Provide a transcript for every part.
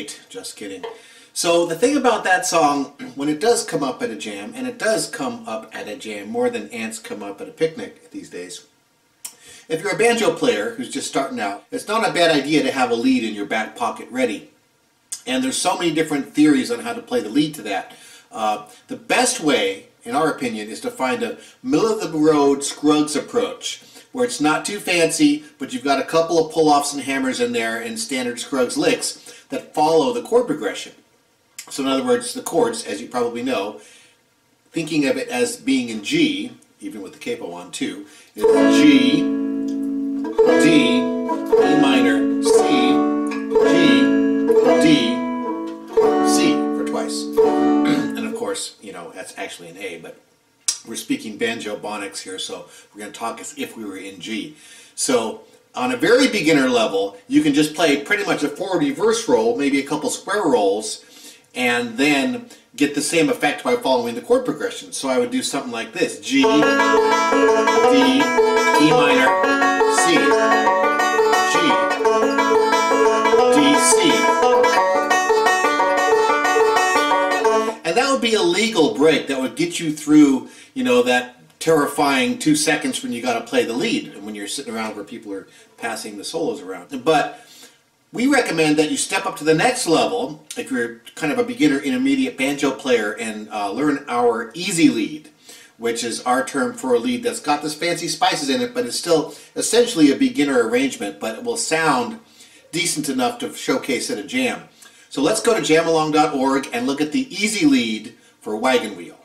8. Just kidding. So the thing about that song, when it does come up at a jam, and it does come up at a jam more than ants come up at a picnic these days, if you're a banjo player who's just starting out, it's not a bad idea to have a lead in your back pocket ready. And there's so many different theories on how to play the lead to that. The best way, in our opinion, is to find a middle-of-the-road Scruggs approach, where it's not too fancy, but you've got a couple of pull-offs and hammers in there and standard Scruggs licks that follow the chord progression. So in other words, the chords, as you probably know, thinking of it as being in G, even with the capo on too, is G, D, E minor, C, G, D, C for twice. And of course, you know, that's actually an A, but we're speaking banjo bonics here, so we're going to talk as if we were in G. So on a very beginner level, you can just play pretty much a forward reverse roll, maybe a couple square rolls, and then get the same effect by following the chord progression. So I would do something like this: G, D, E minor, C, G, D, C. And that would be a legal break that would get you through, you know, that terrifying 2 seconds when you got to play the lead and when you're sitting around where people are passing the solos around. But we recommend that you step up to the next level if you're kind of a beginner intermediate banjo player and learn our easy lead, which is our term for a lead that's got this fancy spices in it, but it's still essentially a beginner arrangement, but it will sound decent enough to showcase at a jam. So let's go to jamalong.org and look at the easy lead for Wagon Wheel.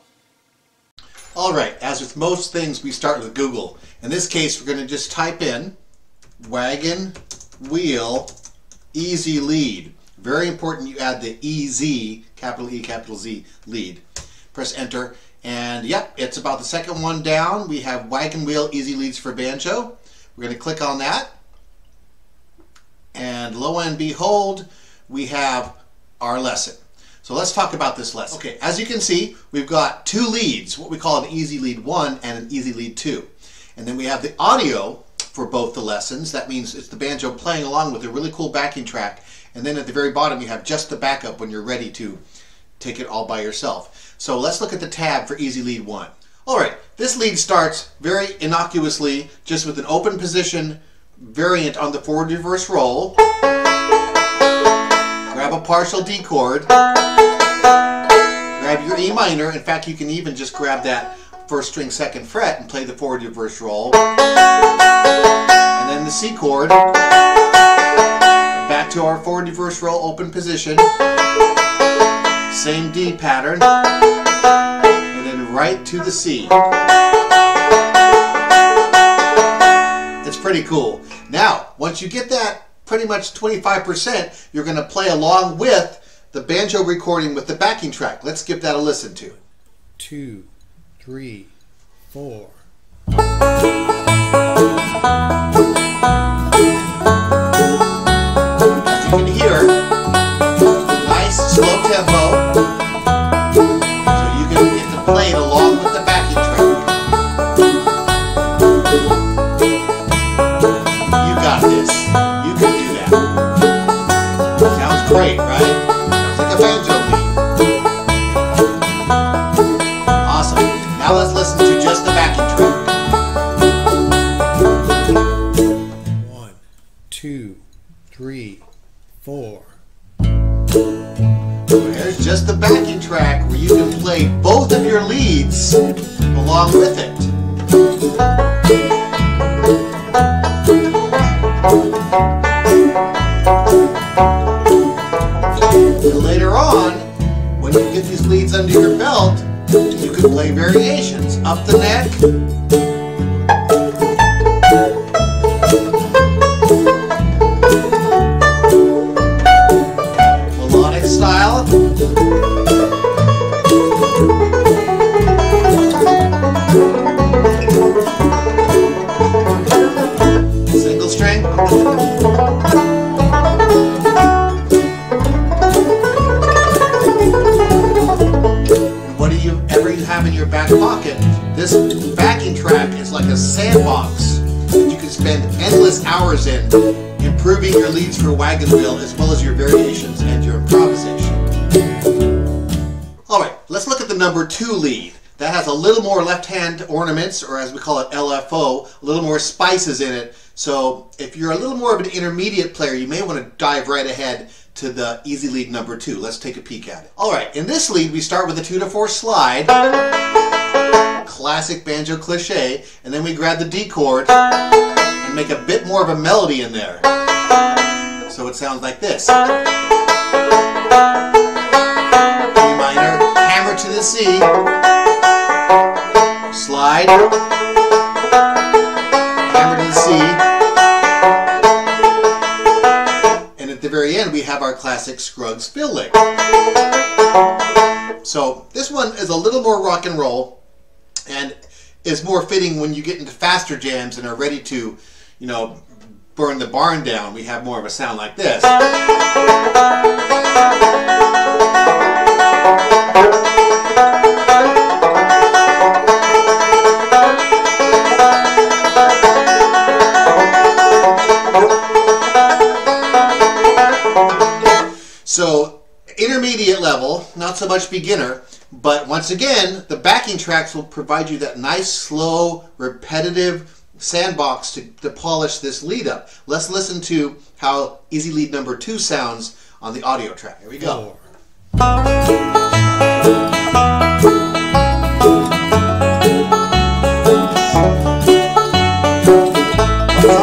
Alright, as with most things, we start with Google. In this case, we're going to just type in Wagon Wheel easy lead. Very important you add the EZ, capital E, capital Z, lead. Press enter, and yep, it's about the second one down. We have Wagon Wheel easy leads for banjo. We're going to click on that, and lo and behold, we have our lesson. So let's talk about this lesson. Okay, as you can see, we've got 2 leads, what we call an easy lead 1 and an easy lead 2. And then we have the audio for both the lessons. That means it's the banjo playing along with a really cool backing track. And then at the very bottom you have just the backup when you're ready to take it all by yourself. So let's look at the tab for easy lead 1. Alright, this lead starts very innocuously just with an open position variant on the forward reverse roll. Grab a partial D chord. Grab your E minor. In fact, you can even just grab that first string 2nd fret and play the forward reverse roll. And then the C chord. Back to our forward reverse roll open position. Same D pattern. And then right to the C. It's pretty cool. Now, once you get that pretty much 25%, you're going to play along with the banjo recording with the backing track. Let's give that a listen to. 2, 3, 4. As you can hear, nice slow tempo, so you can get to play it along with the backing track. You got this. You can do that. Sounds great, right? Sounds like a banjo lead. Awesome. Now let's listen to just the backing track. 1, 2, 3, 4. There's just the backing track where you can play both of your leads along with it. And later on, when you get these leads under your belt, you can play variations up the neck, melodic style, single string. Whatever you have in your back pocket, this backing track is like a sandbox that you can could spend endless hours in, improving your leads for Wagon Wheel as well as your variations and your improvisation. Alright, let's look at the number 2 lead. That has a little more left-hand ornaments, or as we call it LFO, a little more spices in it. So if you're a little more of an intermediate player, you may want to dive right ahead to the easy lead number 2. Let's take a peek at it. Alright, in this lead we start with a 2-4 slide, classic banjo cliche, and then we grab the D chord and make a bit more of a melody in there. So it sounds like this. To the C, slide, hammer to the C, and at the very end we have our classic Scruggs fill lick. So this one is a little more rock and roll and is more fitting when you get into faster jams and are ready to, you know, burn the barn down. We have more of a sound like this. So intermediate level, not so much beginner, but once again, the backing tracks will provide you that nice, slow, repetitive sandbox to polish this lead up. Let's listen to how easy lead number 2 sounds on the audio track. Here we go. 4.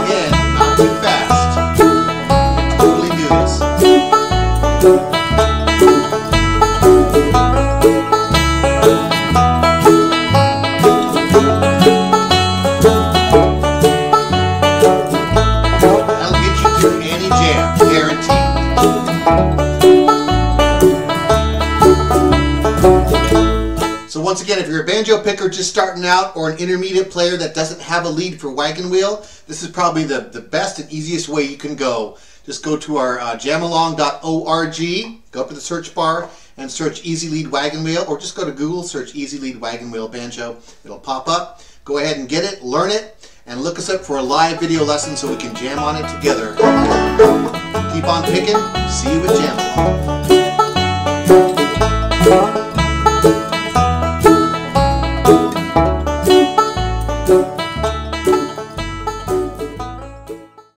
Again, not too fast. Totally do this. That'll get you through any jam, guaranteed. So once again, if you're a banjo picker just starting out or an intermediate player that doesn't have a lead for Wagon Wheel, this is probably the best and easiest way you can go. Just go to our jamalong.org, go up to the search bar and search Easy Lead Wagon Wheel, or just go to Google, search Easy Lead Wagon Wheel Banjo. It'll pop up. Go ahead and get it, learn it, and look us up for a live video lesson so we can jam on it together. Keep on picking. See you at Jamalong.